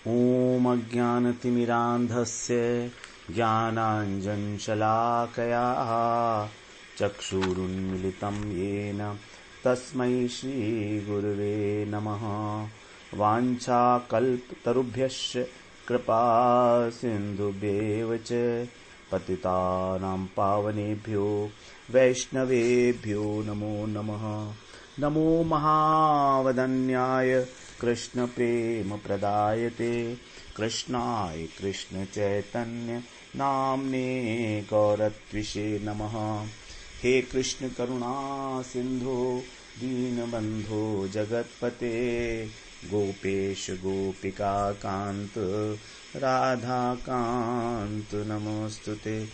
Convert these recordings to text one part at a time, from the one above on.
ॐ अज्ञानतिमिरान्धस्य ज्ञानाञ्जनशलाकया चक्षुरुन्मिलितं येन तस्मै श्रीगुरुवे नमः। वाञ्छाकल्पतरुभ्यश्च कृपा सिन्धुभ्येव च पतितानां पावनेभ्यो वैष्णवेभ्यो नमो नमः। नमो महावदन्याय कृष्ण प्रेम प्रदायते कृष्णाय कृष्ण चैतन्य नाम्ने गौरत्विषे नमः। हे कृष्ण करुणा सिंधु दीनबंधो जगत्पते गोपेश गोपिका कांत राधा कांत नमोस्तुते।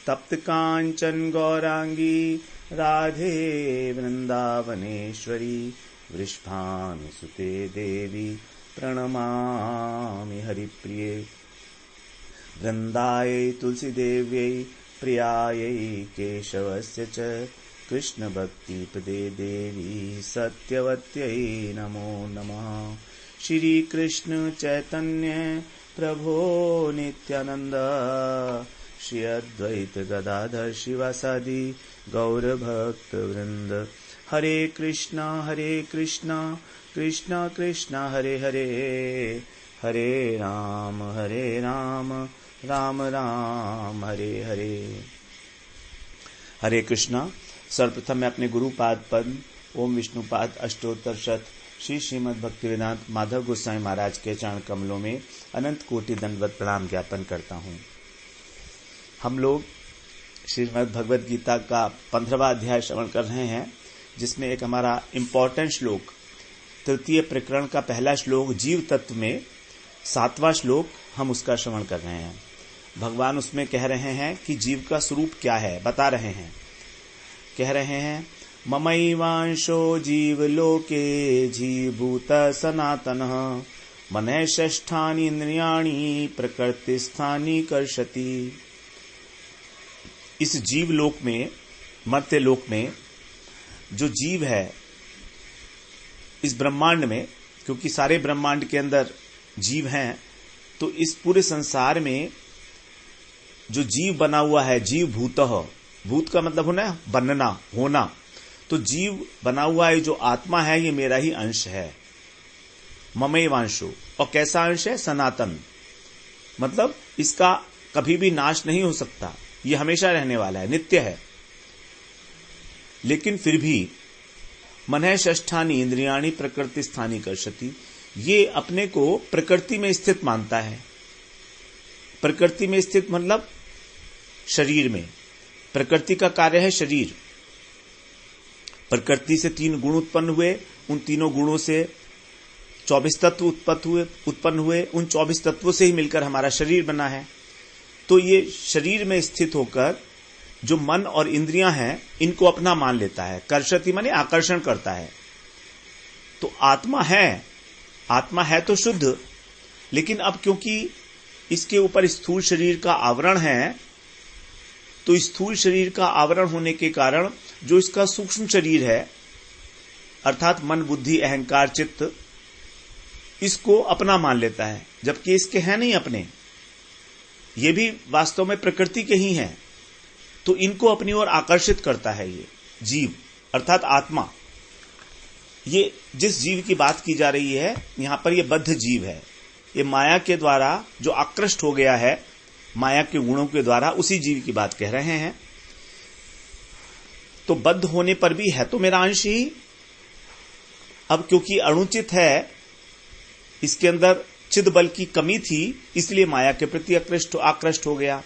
तप्त कांचन गौरांगी राधे वृंदावनेश्वरी वृषभानुसुते देवी प्रणमामि हरिप्रिये। वृंदायै तुलसीदेव्यै प्रियायै केशवस्य च कृष्णभक्तिपदे देवी सत्यवत्यै नमो नमः। श्री कृष्ण चैतन्य प्रभो नित्यानंद श्री अद्वैत गदाधर शिवासादि गौरभक्त वृंद। हरे कृष्णा कृष्णा कृष्णा हरे हरे हरे राम राम राम हरे हरे। हरे कृष्णा। सर्वप्रथम मैं अपने गुरुपाद पद्म ओम विष्णुपाद अष्टोत्तर शत श्री श्रीमद् भक्तिवेदांत माधव गोस्वामी महाराज के चरण कमलों में अनंत कोटि दंडवत प्रणाम ज्ञापन करता हूँ। हम लोग श्रीमद् भगवद गीता का 15वां अध्याय श्रवण कर रहे हैं, जिसमें एक हमारा इम्पोर्टेंट श्लोक तृतीय प्रकरण का पहला श्लोक जीव तत्व में 7वां श्लोक हम उसका श्रवण कर रहे हैं। भगवान उसमें कह रहे हैं कि जीव का स्वरूप क्या है, बता रहे हैं। कह रहे हैं ममैवांशो जीवलोके जीवभूत सनातनः मनः षष्ठानि इंद्रियाणि प्रकृतिस्थानि कर्षति। इस जीवलोक में, मर्त्य लोक में जो जीव है, इस ब्रह्मांड में, क्योंकि सारे ब्रह्मांड के अंदर जीव हैं, तो इस पूरे संसार में जो जीव बना हुआ है, जीव भूतः, भूत का मतलब होना बनना, होना, तो जीव बना हुआ है जो आत्मा है, ये मेरा ही अंश है। ममैवांशो, और कैसा अंश है? सनातन, मतलब इसका कभी भी नाश नहीं हो सकता, ये हमेशा रहने वाला है, नित्य है। लेकिन फिर भी मनः षष्ठानि इंद्रियाणि प्रकृति स्थानी कर्षति, ये अपने को प्रकृति में स्थित मानता है। प्रकृति में स्थित मतलब शरीर में। प्रकृति का कार्य है शरीर। प्रकृति से 3 गुण उत्पन्न हुए, उन तीनों गुणों से 24 तत्व उत्पन्न हुए, उन 24 तत्वों से ही मिलकर हमारा शरीर बना है। तो ये शरीर में स्थित होकर जो मन और इंद्रियां हैं, इनको अपना मान लेता है। कर्षति माने आकर्षण करता है। तो आत्मा है तो शुद्ध, लेकिन अब क्योंकि इसके ऊपर स्थूल शरीर का आवरण है, तो स्थूल शरीर का आवरण होने के कारण जो इसका सूक्ष्म शरीर है, अर्थात मन बुद्धि अहंकार चित्त, इसको अपना मान लेता है, जबकि इसके हैं नहीं अपने, ये भी वास्तव में प्रकृति के ही हैं। तो इनको अपनी ओर आकर्षित करता है ये जीव, अर्थात आत्मा। ये जिस जीव की बात की जा रही है यहां पर, ये बद्ध जीव है। ये माया के द्वारा जो आकृष्ट हो गया है, माया के गुणों के द्वारा, उसी जीव की बात कह रहे हैं। तो बद्ध होने पर भी है तो मेरा अंश ही। अब क्योंकि अनुचित है, इसके अंदर चिद बल की कमी थी, इसलिए माया के प्रति आकृष्ट हो गया।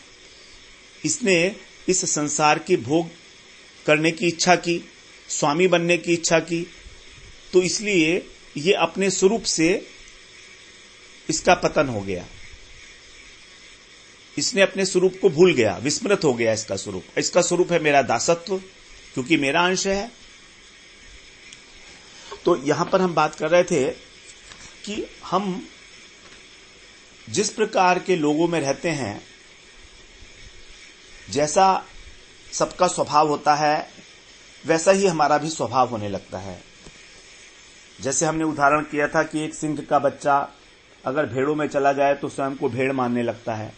इसने इस संसार की भोग करने की इच्छा की, स्वामी बनने की इच्छा की, तो इसलिए ये अपने स्वरूप से इसका पतन हो गया। इसने अपने स्वरूप को भूल गया, विस्मृत हो गया इसका स्वरूप। इसका स्वरूप है मेरा दासत्व, क्योंकि मेरा अंश है। तो यहां पर हम बात कर रहे थे कि हम जिस प्रकार के लोगों में रहते हैं, जैसा सबका स्वभाव होता है, वैसा ही हमारा भी स्वभाव होने लगता है। जैसे हमने उदाहरण किया था कि एक सिंह का बच्चा अगर भेड़ों में चला जाए तो स्वयं को भेड़ मानने लगता है।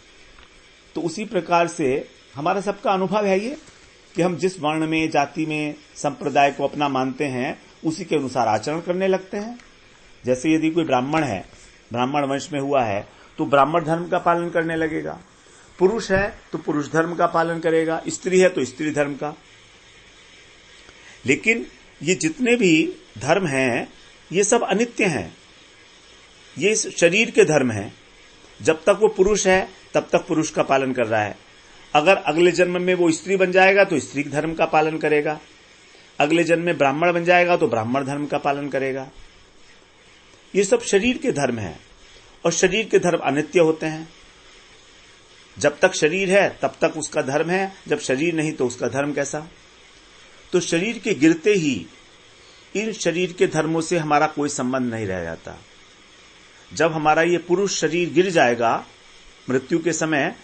तो उसी प्रकार से हमारा सबका अनुभव है ये कि हम जिस वर्ण में, जाति में, संप्रदाय को अपना मानते हैं उसी के अनुसार आचरण करने लगते हैं। जैसे यदि कोई ब्राह्मण है, ब्राह्मण वंश में हुआ है, तो ब्राह्मण धर्म का पालन करने लगेगा। पुरुष है तो पुरुष धर्म का पालन करेगा, स्त्री है तो स्त्री धर्म का। लेकिन ये जितने भी धर्म हैं ये सब अनित्य हैं, ये इस शरीर के धर्म हैं। जब तक वो पुरुष है तब तक पुरुष का पालन कर रहा है। अगर अगले जन्म में वो स्त्री बन जाएगा तो स्त्री धर्म का पालन करेगा, अगले जन्म में ब्राह्मण बन जाएगा तो ब्राह्मण धर्म का पालन करेगा। ये सब शरीर के धर्म हैं और शरीर के धर्म अनित्य होते हैं। जब तक शरीर है तब तक उसका धर्म है, जब शरीर नहीं तो उसका धर्म कैसा। तो शरीर के गिरते ही इन शरीर के धर्मों से हमारा कोई संबंध नहीं रह जाता। जब हमारा ये पुरुष शरीर गिर जाएगा मृत्यु के समय,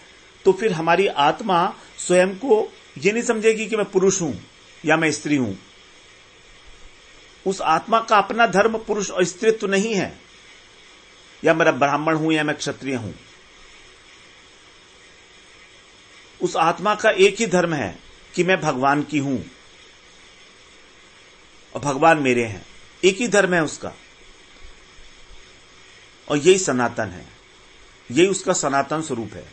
तो फिर हमारी आत्मा स्वयं को ये नहीं समझेगी कि मैं पुरुष हूं या मैं स्त्री हूं। उस आत्मा का अपना धर्म पुरुष और स्त्रीत्व नहीं है, या मैं ब्राह्मण हूं या मैं क्षत्रिय हूं। उस आत्मा का एक ही धर्म है कि मैं भगवान की हूं और भगवान मेरे हैं। एक ही धर्म है उसका, और यही सनातन है, यही उसका सनातन स्वरूप है।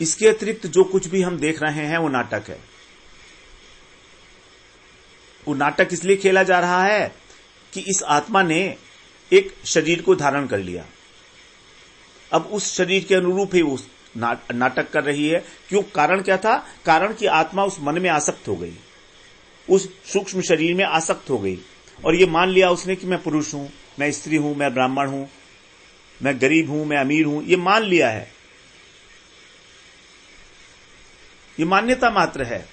इसके अतिरिक्त जो कुछ भी हम देख रहे हैं वो नाटक है। वो नाटक इसलिए खेला जा रहा है कि इस आत्मा ने एक शरीर को धारण कर लिया, अब उस शरीर के अनुरूप ही वो नाटक कर रही है। क्यों? कारण क्या था? कारण कि आत्मा उस मन में आसक्त हो गई, उस सूक्ष्म शरीर में आसक्त हो गई, और ये मान लिया उसने कि मैं पुरुष हूं, मैं स्त्री हूं, मैं ब्राह्मण हूं, मैं गरीब हूं, मैं अमीर हूं। ये मान लिया है, ये मान्यता मात्र है,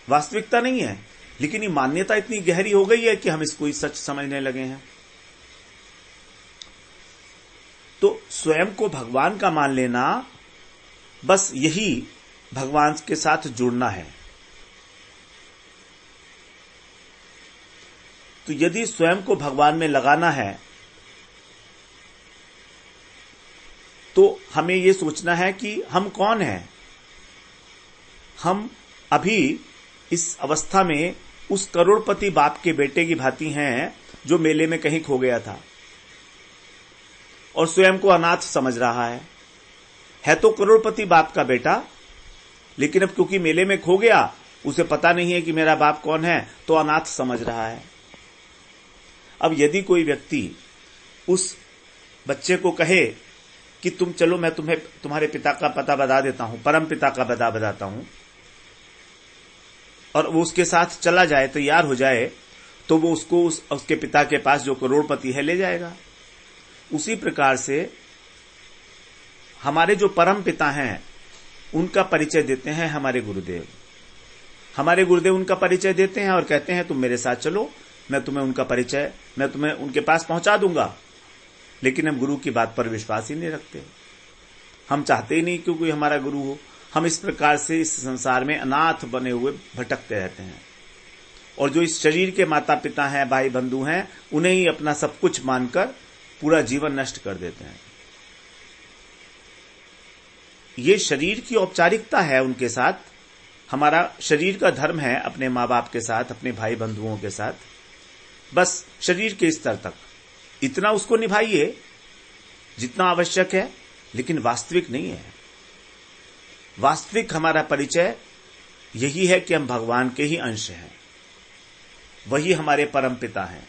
वास्तविकता नहीं है। लेकिन ये मान्यता इतनी गहरी हो गई है कि हम इसको ही सच समझने लगे हैं। तो स्वयं को भगवान का मान लेना, बस यही भगवान के साथ जुड़ना है। तो यदि स्वयं को भगवान में लगाना है तो हमें यह सोचना है कि हम कौन हैं। हम अभी इस अवस्था में उस करोड़पति बाप के बेटे की भांति हैं जो मेले में कहीं खो गया था और स्वयं को अनाथ समझ रहा है तो करोड़पति बाप का बेटा, लेकिन अब क्योंकि मेले में खो गया, उसे पता नहीं है कि मेरा बाप कौन है, तो अनाथ समझ रहा है। अब यदि कोई व्यक्ति उस बच्चे को कहे कि तुम चलो, मैं तुम्हें तुम्हारे पिता का पता बता देता हूं, परम पिता का पता बताता हूं, और वो उसके साथ चला जाए, तैयार हो जाए, तो वो उसको उसके पिता के पास जो करोड़पति है ले जाएगा। उसी प्रकार से हमारे जो परम पिता हैं उनका परिचय देते हैं हमारे गुरुदेव। हमारे गुरुदेव उनका परिचय देते हैं और कहते हैं तुम मेरे साथ चलो, मैं तुम्हें उनके पास पहुंचा दूंगा। लेकिन हम गुरु की बात पर विश्वास ही नहीं रखते। हम चाहते ही नहीं कि कोई हमारा गुरु हो। हम इस प्रकार से इस संसार में अनाथ बने हुए भटकते रहते हैं, और जो इस शरीर के माता पिता हैं, भाई बंधु हैं, उन्हें ही अपना सब कुछ मानकर पूरा जीवन नष्ट कर देते हैं। ये शरीर की औपचारिकता है उनके साथ। हमारा शरीर का धर्म है अपने माँ बाप के साथ, अपने भाई बंधुओं के साथ, बस शरीर के स्तर तक इतना उसको निभाइए जितना आवश्यक है, लेकिन वास्तविक नहीं है। वास्तविक हमारा परिचय यही है कि हम भगवान के ही अंश हैं, वही हमारे परम पिता हैं।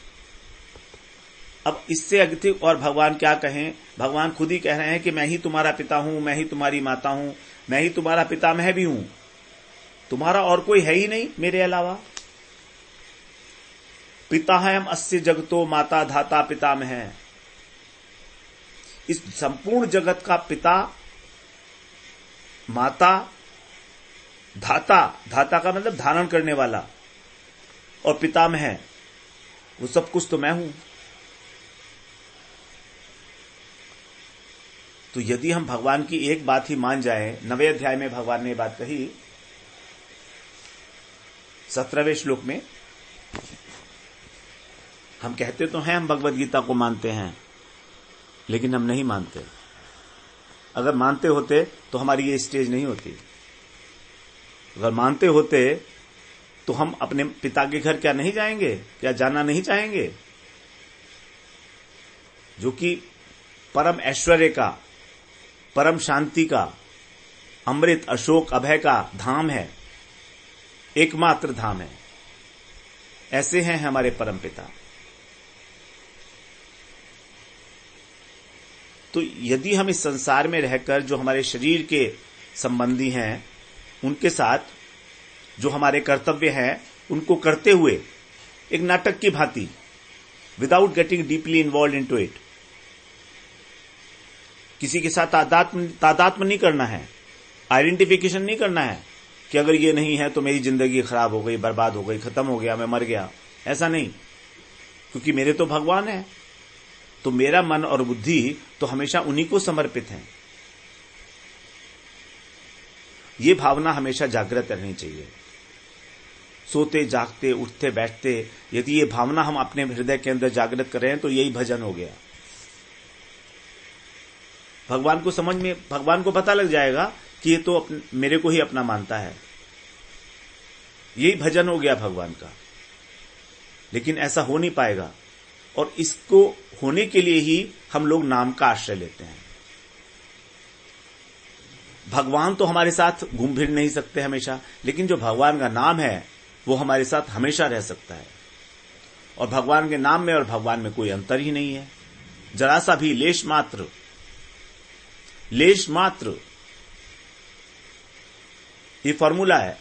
अब इससे अधिक और भगवान क्या कहें। भगवान खुद ही कह रहे हैं कि मैं ही तुम्हारा पिता हूं, मैं ही तुम्हारी माता हूं, मैं ही तुम्हारा पितामह भी हूं, तुम्हारा और कोई है ही नहीं मेरे अलावा। पिताहम अस्य जगतो माता धाता पितामह। इस संपूर्ण जगत का पिता, माता, धाता, धाता का मतलब धारण करने वाला, और पितामह, वो सब कुछ तो मैं हूं। तो यदि हम भगवान की एक बात ही मान जाएं, 9वें अध्याय में भगवान ने बात कही 17वें श्लोक में, हम कहते तो हैं हम भगवद गीता को मानते हैं, लेकिन हम नहीं मानते। अगर मानते होते तो हमारी ये स्टेज नहीं होती। अगर मानते होते तो हम अपने पिता के घर क्या नहीं जाएंगे, क्या जाना नहीं चाहेंगे, जो कि परम ऐश्वर्य का, परम शांति का, अमृत अशोक अभय का धाम है, एकमात्र धाम है। ऐसे हैं हमारे परम पिता। तो यदि हम इस संसार में रहकर जो हमारे शरीर के संबंधी हैं उनके साथ जो हमारे कर्तव्य हैं उनको करते हुए एक नाटक की भांति, without getting deeply involve into it, किसी के साथ तादात्म्य नहीं करना है, आइडेंटिफिकेशन नहीं करना है कि अगर ये नहीं है तो मेरी जिंदगी खराब हो गई, बर्बाद हो गई, खत्म हो गया, मैं मर गया। ऐसा नहीं, क्योंकि मेरे तो भगवान है, तो मेरा मन और बुद्धि तो हमेशा उन्हीं को समर्पित है। ये भावना हमेशा जागृत रहनी चाहिए। सोते जागते उठते बैठते यदि ये भावना हम अपने हृदय के अंदर जागृत कर रहे हैं तो यही भजन हो गया। भगवान को समझ में, भगवान को पता लग जाएगा कि ये तो मेरे को ही अपना मानता है, यही भजन हो गया भगवान का। लेकिन ऐसा हो नहीं पाएगा, और इसको होने के लिए ही हम लोग नाम का आश्रय लेते हैं। भगवान तो हमारे साथ घूम फिर नहीं सकते हमेशा, लेकिन जो भगवान का नाम है वो हमारे साथ हमेशा रह सकता है। और भगवान के नाम में और भगवान में कोई अंतर ही नहीं है, जरा सा भी लेश मात्र ये फॉर्मूला है।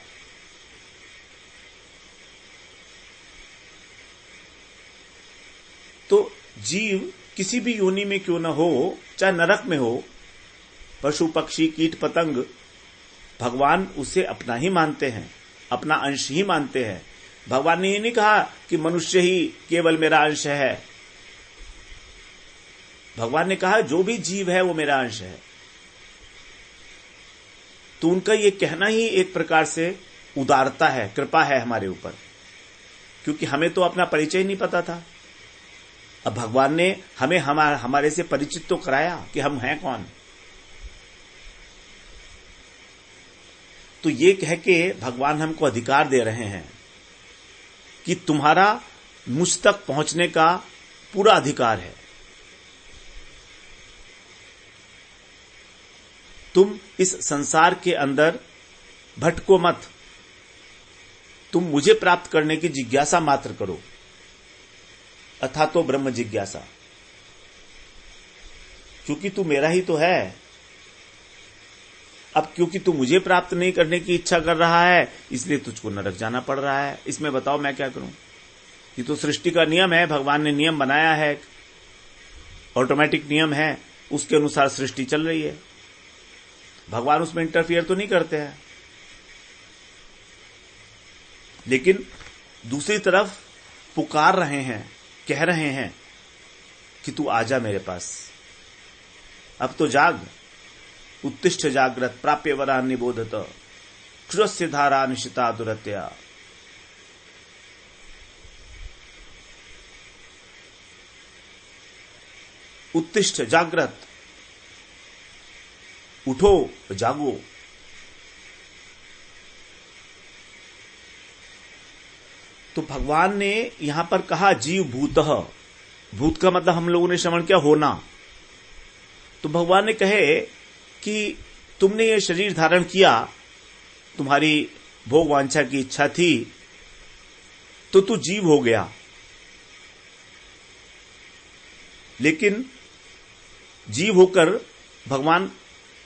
तो जीव किसी भी योनि में क्यों न हो, चाहे नरक में हो, पशु पक्षी कीट पतंग, भगवान उसे अपना ही मानते हैं, अपना अंश ही मानते हैं। भगवान ने ये नहीं कहा कि मनुष्य ही केवल मेरा अंश है। भगवान ने कहा जो भी जीव है वो मेरा अंश है। तो उनका ये कहना ही एक प्रकार से उदारता है, कृपा है हमारे ऊपर, क्योंकि हमें तो अपना परिचय नहीं पता था। अब भगवान ने हमें हमारे से परिचित तो कराया कि हम हैं कौन। तो ये कह के भगवान हमको अधिकार दे रहे हैं कि तुम्हारा मुझ तक पहुंचने का पूरा अधिकार है। तुम इस संसार के अंदर भटको मत, तुम मुझे प्राप्त करने की जिज्ञासा मात्र करो, अथा तो ब्रह्म जिज्ञासा। क्योंकि तू मेरा ही तो है। अब क्योंकि तू मुझे प्राप्त नहीं करने की इच्छा कर रहा है, इसलिए तुझको नरक जाना पड़ रहा है। इसमें बताओ मैं क्या करूं? ये तो सृष्टि का नियम है, भगवान ने नियम बनाया है, ऑटोमेटिक नियम है, उसके अनुसार सृष्टि चल रही है। भगवान उसमें इंटरफियर तो नहीं करते हैं। लेकिन दूसरी तरफ पुकार रहे हैं, कह रहे हैं कि तू आजा मेरे पास, अब तो जाग, उत्तिष्ठ जाग्रत प्राप्य वरा निबोधत क्षुरस्य धारा निशिता दुरत्या। उत्तिष्ठ जाग्रत, उठो जागो। तो भगवान ने यहां पर कहा जीव भूतः, भूत का मतलब हम लोगों ने श्रवण किया होना। तो भगवान ने कहे कि तुमने ये शरीर धारण किया, तुम्हारी भोग वांछा की इच्छा थी, तो तू जीव हो गया। लेकिन जीव होकर भगवान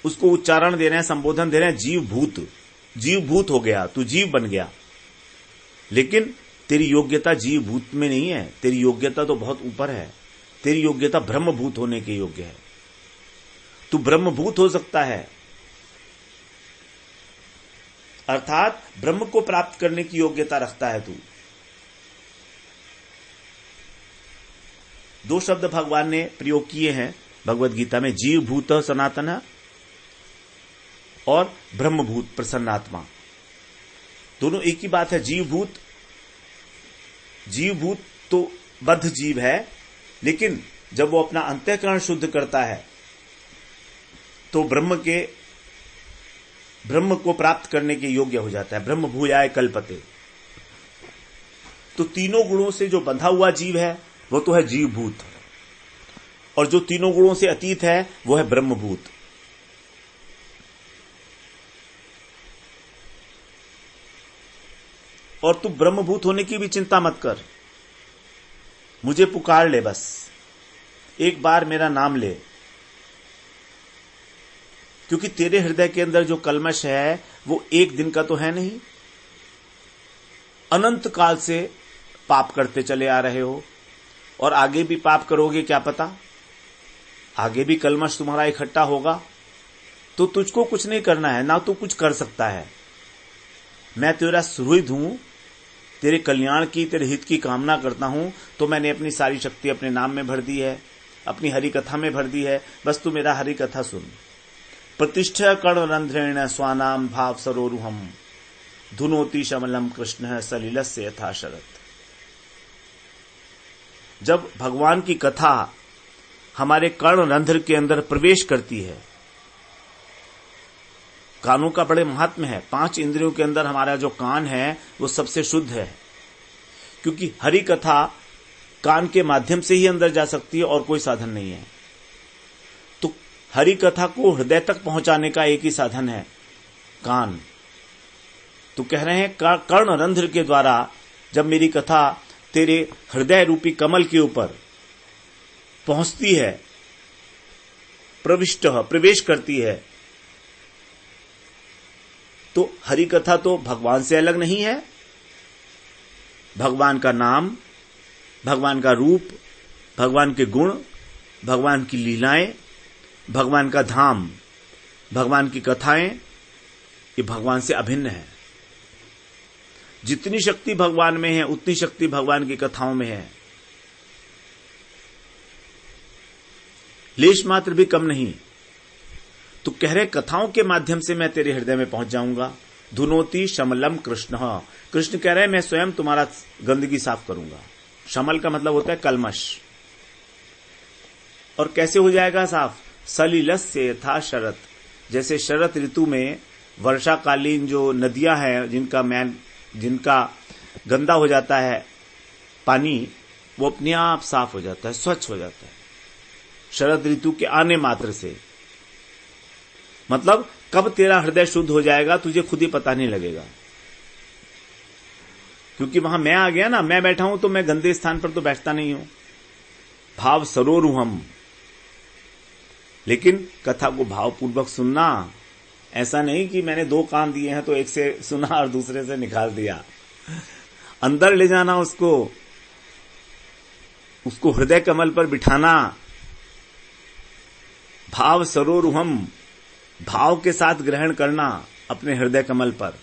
उसको उच्चारण दे रहे हैं, संबोधन दे रहे हैं, जीव भूत, जीव भूत हो गया, तू जीव बन गया। लेकिन तेरी योग्यता जीव भूत में नहीं है, तेरी योग्यता तो बहुत ऊपर है। तेरी योग्यता ब्रह्मभूत होने के योग्य है। तू ब्रह्मभूत हो सकता है, अर्थात ब्रह्म को प्राप्त करने की योग्यता रखता है तू। दो शब्द भगवान ने प्रयोग किए हैं भगवत गीता में, जीव भूत सनातन और ब्रह्मभूत प्रसन्नात्मा। दोनों एक ही बात है। जीव भूत तो बद्ध जीव है, लेकिन जब वो अपना अंतःकरण शुद्ध करता है तो ब्रह्म को प्राप्त करने के योग्य हो जाता है। ब्रह्म भूयाय कल्पते। तो तीनों गुणों से जो बंधा हुआ जीव है वो तो है जीवभूत, और जो तीनों गुणों से अतीत है वो है ब्रह्मभूत। और तू ब्रह्मभूत होने की भी चिंता मत कर, मुझे पुकार ले, बस एक बार मेरा नाम ले, क्योंकि तेरे हृदय के अंदर जो कल्मश है वो एक दिन का तो है नहीं, अनंत काल से पाप करते चले आ रहे हो, और आगे भी पाप करोगे, क्या पता आगे भी कल्मश तुम्हारा इकट्ठा होगा। तो तुझको कुछ नहीं करना है, ना तू कुछ कर सकता है। मैं तेरा सुहृद हूं, तेरे कल्याण की, तेरे हित की कामना करता हूं, तो मैंने अपनी सारी शक्ति अपने नाम में भर दी है, अपनी हरि कथा में भर दी है। बस तू मेरा हरि कथा सुन। प्रतिष्ठा कर्ण रंध्रेण स्वानाम भाव सरोरुहम धुनोति शमलम कृष्ण सलिलस्य यथा शरत। जब भगवान की कथा हमारे कर्ण रंध्र के अंदर प्रवेश करती है, कानों का बड़े महात्म्य है। 5 इंद्रियों के अंदर हमारा जो कान है वो सबसे शुद्ध है, क्योंकि हरि कथा कान के माध्यम से ही अंदर जा सकती है और कोई साधन नहीं है। तो हरि कथा को हृदय तक पहुंचाने का एक ही साधन है, कान। तो कह रहे हैं कर्ण रंध्र के द्वारा जब मेरी कथा तेरे हृदय रूपी कमल के ऊपर पहुंचती है, प्रवेश करती है, तो हरि कथा तो भगवान से अलग नहीं है। भगवान का नाम, भगवान का रूप, भगवान के गुण, भगवान की लीलाएं, भगवान का धाम, भगवान की कथाएं, ये भगवान से अभिन्न है। जितनी शक्ति भगवान में है उतनी शक्ति भगवान की कथाओं में है, लेश मात्र भी कम नहीं। तो कह रहे कथाओं के माध्यम से मैं तेरे हृदय में पहुंच जाऊंगा। धुनोति शमलम कृष्ण, कृष्ण कह रहे हैं मैं स्वयं तुम्हारा गंदगी साफ करूंगा। शमल का मतलब होता है कलमश। और कैसे हो जाएगा साफ? सलिलस्य यथा शरत, जैसे शरत ऋतु में वर्षाकालीन जो नदियां हैं जिनका गंदा हो जाता है पानी, वो अपने आप साफ हो जाता है, स्वच्छ हो जाता है शरद ऋतु के आने मात्र से। मतलब कब तेरा हृदय शुद्ध हो जाएगा तुझे खुद ही पता नहीं लगेगा, क्योंकि वहां मैं आ गया ना। मैं बैठा हूं तो मैं गंदे स्थान पर तो बैठता नहीं हूं। भाव सरोरुहम, लेकिन कथा को भावपूर्वक सुनना। ऐसा नहीं कि मैंने 2 कान दिए हैं तो एक से सुना और दूसरे से निकाल दिया। अंदर ले जाना उसको हृदय कमल पर बिठाना। भाव सरोरुहम, भाव के साथ ग्रहण करना अपने हृदय कमल पर।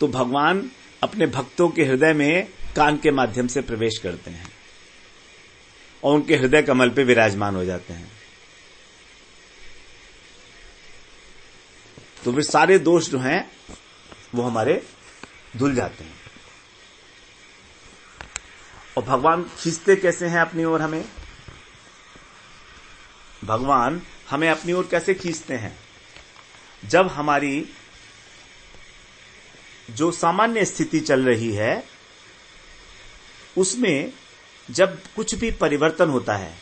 तो भगवान अपने भक्तों के हृदय में कान के माध्यम से प्रवेश करते हैं और उनके हृदय कमल पे विराजमान हो जाते हैं। तो वे सारे दोष जो हैं वो हमारे धुल जाते हैं। और भगवान खींचते कैसे हैं अपनी ओर हमें? भगवान हमें अपनी ओर कैसे खींचते हैं? जब हमारी जो सामान्य स्थिति चल रही है उसमें जब कुछ भी परिवर्तन होता है,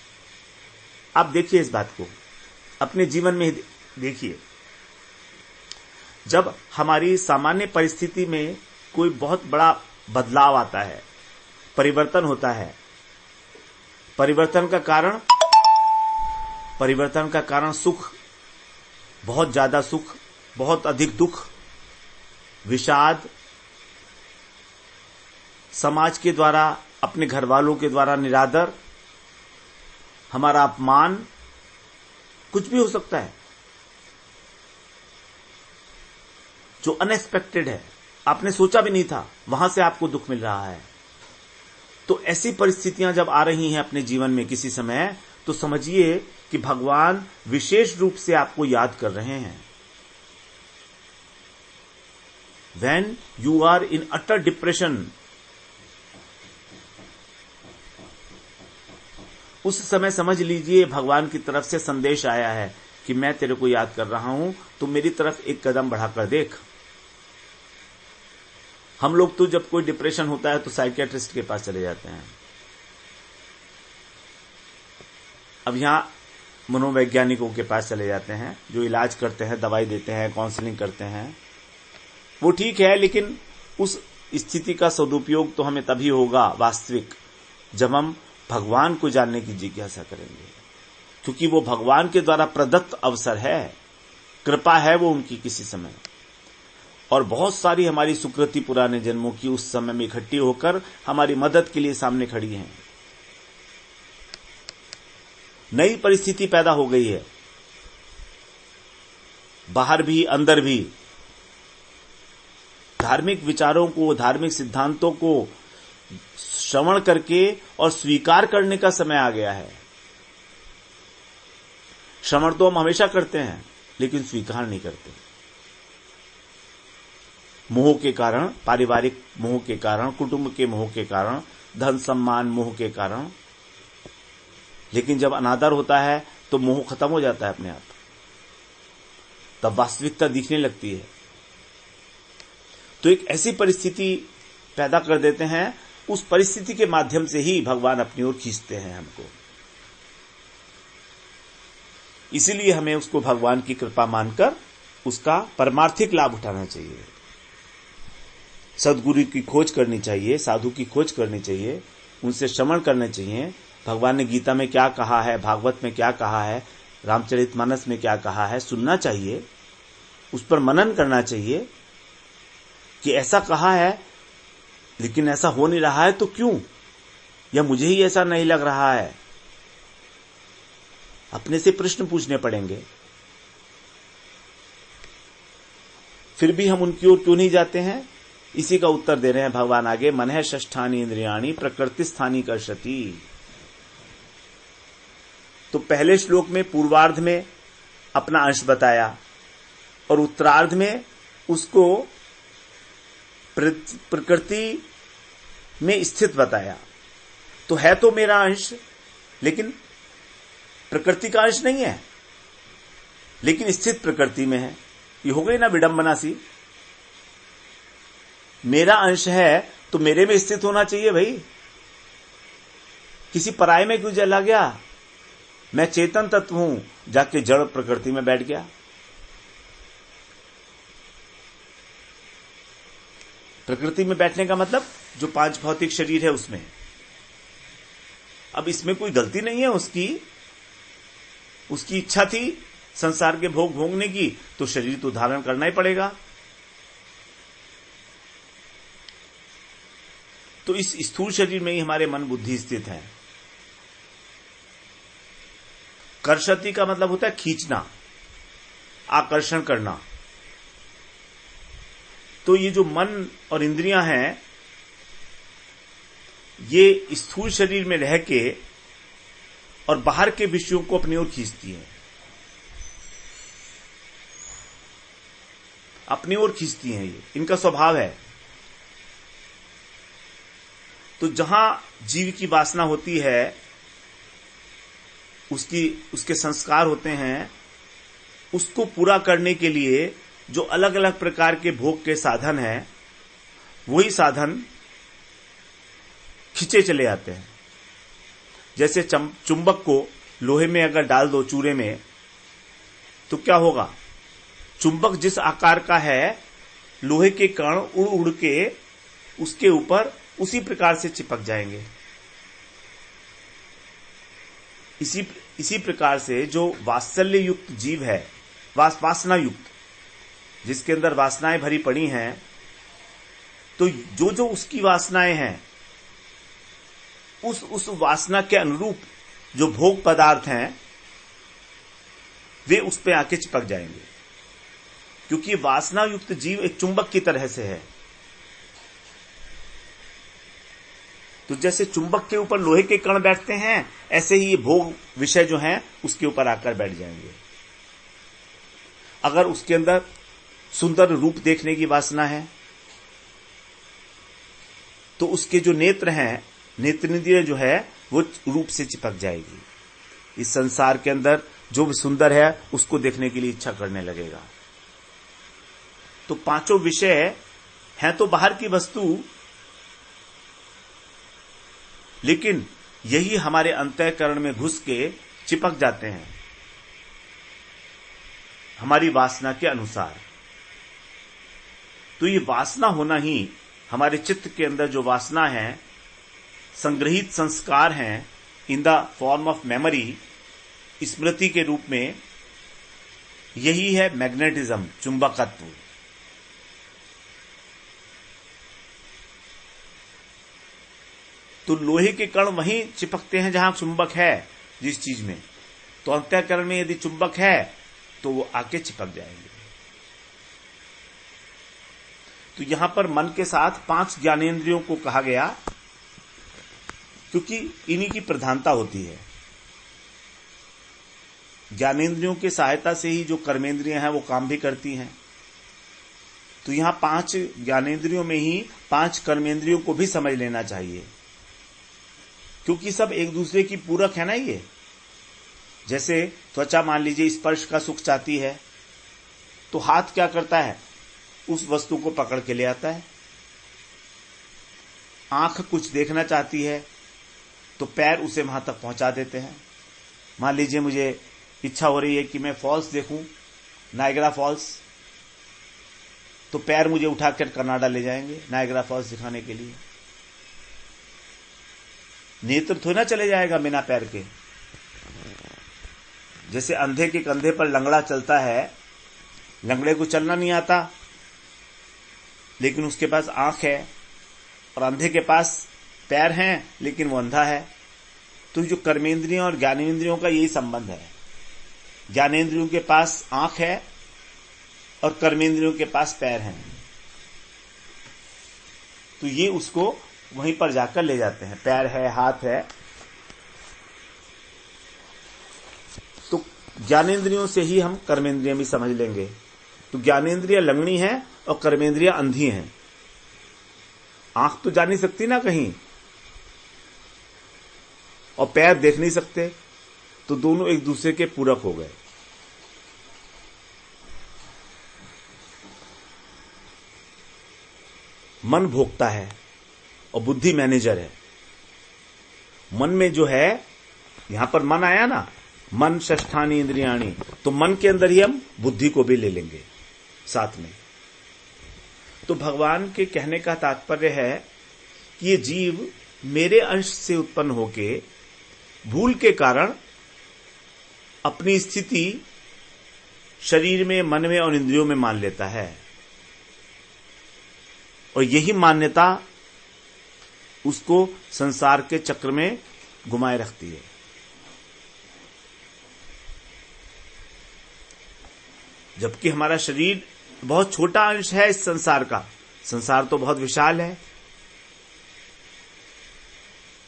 आप देखिए इस बात को अपने जीवन में देखिए। जब हमारी सामान्य परिस्थिति में कोई बहुत बड़ा बदलाव आता है, परिवर्तन होता है, परिवर्तन का कारण सुख, बहुत ज्यादा सुख, बहुत अधिक दुख, विषाद, समाज के द्वारा, अपने घर वालों के द्वारा निरादर, हमारा अपमान, कुछ भी हो सकता है जो अनएक्सपेक्टेड है, आपने सोचा भी नहीं था, वहां से आपको दुख मिल रहा है। तो ऐसी परिस्थितियां जब आ रही हैं अपने जीवन में किसी समय, तो समझिए कि भगवान विशेष रूप से आपको याद कर रहे हैं। When you are in utter depression, उस समय समझ लीजिए भगवान की तरफ से संदेश आया है कि मैं तेरे को याद कर रहा हूं, तो मेरी तरफ एक कदम बढ़ाकर देख। हम लोग तो जब कोई डिप्रेशन होता है तो साइकियाट्रिस्ट के पास चले जाते हैं। अब यहां मनोवैज्ञानिकों के पास चले जाते हैं जो इलाज करते हैं, दवाई देते हैं, काउंसलिंग करते हैं। वो ठीक है, लेकिन उस स्थिति का सदुपयोग तो हमें तभी होगा वास्तविक जब हम भगवान को जानने की जिज्ञासा करेंगे, क्योंकि वो भगवान के द्वारा प्रदत्त अवसर है, कृपा है वो उनकी किसी समय। और बहुत सारी हमारी सुकृति पुराने जन्मों की उस समय में इकट्ठी होकर हमारी मदद के लिए सामने खड़ी हैं। नई परिस्थिति पैदा हो गई है, बाहर भी अंदर भी। धार्मिक विचारों को, धार्मिक सिद्धांतों को श्रवण करके और स्वीकार करने का समय आ गया है। श्रवण तो हम हमेशा करते हैं, लेकिन स्वीकार नहीं करते। मोह के कारण, पारिवारिक मोह के कारण, कुटुंब के मोह के कारण, धन सम्मान मोह के कारण। लेकिन जब अनादर होता है तो मोह खत्म हो जाता है अपने आप, तब वास्तविकता दिखने लगती है। तो एक ऐसी परिस्थिति पैदा कर देते हैं, उस परिस्थिति के माध्यम से ही भगवान अपनी ओर खींचते हैं हमको। इसीलिए हमें उसको भगवान की कृपा मानकर उसका परमार्थिक लाभ उठाना चाहिए। सद्गुरु की खोज करनी चाहिए, साधु की खोज करनी चाहिए, उनसे श्रवण करने चाहिए। भगवान ने गीता में क्या कहा है, भागवत में क्या कहा है, रामचरितमानस में क्या कहा है, सुनना चाहिए, उस पर मनन करना चाहिए कि ऐसा कहा है लेकिन ऐसा हो नहीं रहा है तो क्यों, या मुझे ही ऐसा नहीं लग रहा है। अपने से प्रश्न पूछने पड़ेंगे। फिर भी हम उनकी ओर क्यों नहीं जाते हैं, इसी का उत्तर दे रहे हैं भगवान आगे। मन है षष्ठानी इंद्रियाणी प्रकृति स्थानी कर्षति। तो पहले श्लोक में पूर्वार्ध में अपना अंश बताया और उत्तरार्ध में उसको प्रकृति में स्थित बताया। तो है तो मेरा अंश, लेकिन प्रकृति का अंश नहीं है, लेकिन स्थित प्रकृति में है। ये हो गई ना विडंबना सी। मेरा अंश है तो मेरे में स्थित होना चाहिए भाई, किसी पराये में क्यों चला गया। मैं चेतन तत्व हूं, जाके जड़ प्रकृति में बैठ गया। प्रकृति में बैठने का मतलब जो पांच भौतिक शरीर है उसमें। अब इसमें कोई गलती नहीं है उसकी इच्छा थी संसार के भोग भोगने की, तो शरीर तो धारण करना ही पड़ेगा। तो इस स्थूल शरीर में ही हमारे मन बुद्धि स्थित है। कर्षति का मतलब होता है खींचना, आकर्षण करना। तो ये जो मन और इंद्रियां हैं, ये स्थूल शरीर में रह के और बाहर के विषयों को अपनी ओर खींचती हैं, अपनी ओर खींचती हैं। ये इनका स्वभाव है। तो जहां जीव की वासना होती है, उसके संस्कार होते हैं, उसको पूरा करने के लिए जो अलग अलग प्रकार के भोग के साधन हैं, वही साधन खींचे चले आते हैं। जैसे चुंबक को लोहे में अगर डाल दो, चूरे में, तो क्या होगा। चुंबक जिस आकार का है, लोहे के कण उड़ उड़ के उसके ऊपर उसी प्रकार से चिपक जाएंगे। इसी प्रकार से जो वात्सल्य युक्त जीव है, वासना युक्त, जिसके अंदर वासनाएं भरी पड़ी हैं, तो जो जो उसकी वासनाएं हैं, उस वासना के अनुरूप जो भोग पदार्थ हैं, वे उस पे आके चिपक जाएंगे। क्योंकि वासना युक्त जीव एक चुंबक की तरह से है। तो जैसे चुंबक के ऊपर लोहे के कण बैठते हैं, ऐसे ही ये भोग विषय जो हैं उसके ऊपर आकर बैठ जाएंगे। अगर उसके अंदर सुंदर रूप देखने की वासना है, तो उसके जो नेत्र हैं, नेत्रेंद्रिय जो है, वो रूप से चिपक जाएगी। इस संसार के अंदर जो भी सुंदर है उसको देखने के लिए इच्छा करने लगेगा। तो पांचों विषय हैं तो बाहर की वस्तु, लेकिन यही हमारे अंतःकरण में घुस के चिपक जाते हैं हमारी वासना के अनुसार। तो ये वासना होना ही, हमारे चित्त के अंदर जो वासना है, संग्रहित संस्कार हैं in the form of memory, स्मृति के रूप में, यही है मैग्नेटिज्म, चुंबकत्व। तो लोहे के कण वहीं चिपकते हैं जहां चुंबक है जिस चीज में। तो अंतःकरण में यदि चुंबक है तो वो आके चिपक जाएंगे। तो यहां पर मन के साथ 5 ज्ञानेंद्रियों को कहा गया, क्योंकि इन्हीं की प्रधानता होती है। ज्ञानेंद्रियों की सहायता से ही जो कर्मेंद्रियां हैं वो काम भी करती हैं। तो यहां 5 ज्ञानेंद्रियों में ही 5 कर्मेंद्रियों को भी समझ लेना चाहिए, क्योंकि सब एक दूसरे की पूरक है ना। ये जैसे त्वचा मान लीजिए स्पर्श का सुख चाहती है, तो हाथ क्या करता है, उस वस्तु को पकड़ के ले आता है। आंख कुछ देखना चाहती है तो पैर उसे वहां तक पहुंचा देते हैं। मान लीजिए मुझे इच्छा हो रही है कि मैं फॉल्स देखूं, नायग्रा फॉल्स, तो पैर मुझे उठाकर कनाडा ले जाएंगे नायग्रा फॉल्स दिखाने के लिए। नेत्र थोड़ी ना चले जाएगा बिना पैर के। जैसे अंधे के कंधे पर लंगड़ा चलता है, लंगड़े को चलना नहीं आता, लेकिन उसके पास आंख है, और अंधे के पास पैर हैं लेकिन वो अंधा है। तो जो कर्मेंद्रियों और ज्ञानेंद्रियों का यही संबंध है। ज्ञानेंद्रियों के पास आंख है और कर्मेंद्रियों के पास पैर हैं, तो ये उसको वहीं पर जाकर ले जाते हैं। पैर है, हाथ है। तो ज्ञानेंद्रियों से ही हम कर्मेंद्रियां भी समझ लेंगे। तो ज्ञानेंद्रियां लंगड़ी हैं और कर्मेंद्रियां अंधी हैं। आंख तो जा नहीं सकती ना कहीं, और पैर देख नहीं सकते, तो दोनों एक दूसरे के पूरक हो गए। मन भोगता है और बुद्धि मैनेजर है। मन में जो है, यहां पर मन आया ना, मन षष्ठानी इंद्रियाणी, तो मन के अंदर ही हम बुद्धि को भी ले लेंगे साथ में। तो भगवान के कहने का तात्पर्य है कि ये जीव मेरे अंश से उत्पन्न होके भूल के कारण अपनी स्थिति शरीर में, मन में और इंद्रियों में मान लेता है, और यही मान्यता उसको संसार के चक्र में घुमाए रखती है। जबकि हमारा शरीर बहुत छोटा अंश है इस संसार का। संसार तो बहुत विशाल है,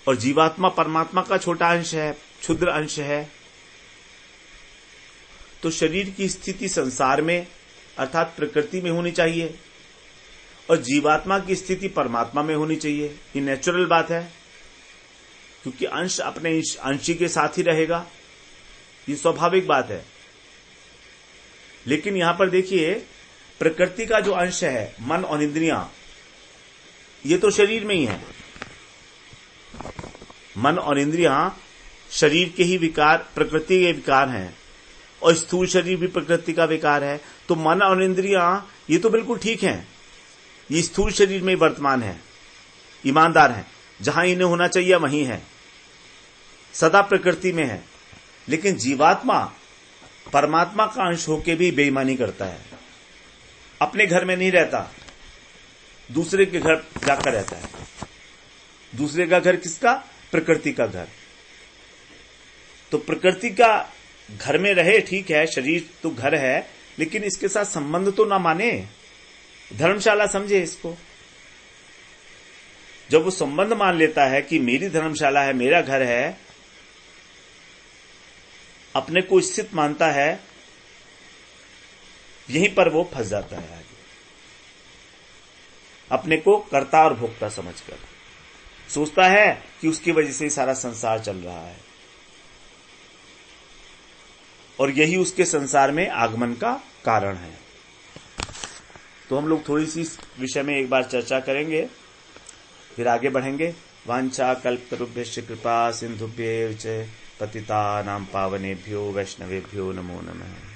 और जीवात्मा परमात्मा का छोटा अंश है, क्षुद्र अंश है। तो शरीर की स्थिति संसार में अर्थात प्रकृति में होनी चाहिए, और जीवात्मा की स्थिति परमात्मा में होनी चाहिए। ये नेचुरल बात है, क्योंकि अंश अपने अंशी के साथ ही रहेगा, ये स्वाभाविक बात है। लेकिन यहां पर देखिए, प्रकृति का जो अंश है, मन और इंद्रियां, ये तो शरीर में ही है। मन और इंद्रियां शरीर के ही विकार, प्रकृति के विकार हैं, और स्थूल शरीर भी प्रकृति का विकार है। तो मन और इंद्रियां ये तो बिल्कुल ठीक हैं, ये स्थूल शरीर में वर्तमान है, ईमानदार है, जहां इन्हें होना चाहिए वहीं है, सदा प्रकृति में है। लेकिन जीवात्मा परमात्मा का अंश होके भी बेईमानी करता है। अपने घर में नहीं रहता, दूसरे के घर जाकर रहता है। दूसरे का घर किसका? प्रकृति का घर। तो प्रकृति का घर में रहे, ठीक है, शरीर तो घर है, लेकिन इसके साथ संबंध तो ना माने, धर्मशाला समझे इसको। जब वो संबंध मान लेता है कि मेरी धर्मशाला है, मेरा घर है, अपने को स्थित मानता है, यहीं पर वो फंस जाता है आगे, अपने को कर्ता और भोक्ता समझकर। सोचता है कि उसकी वजह से ही सारा संसार चल रहा है, और यही उसके संसार में आगमन का कारण है। तो हम लोग थोड़ी सी इस विषय में एक बार चर्चा करेंगे, फिर आगे बढ़ेंगे। वांछा कल्पतरुभ्यश्च कृपा सिंधुभ्येव च पतितानां पावनेभ्यो वैष्णवेभ्यो नमो नमः।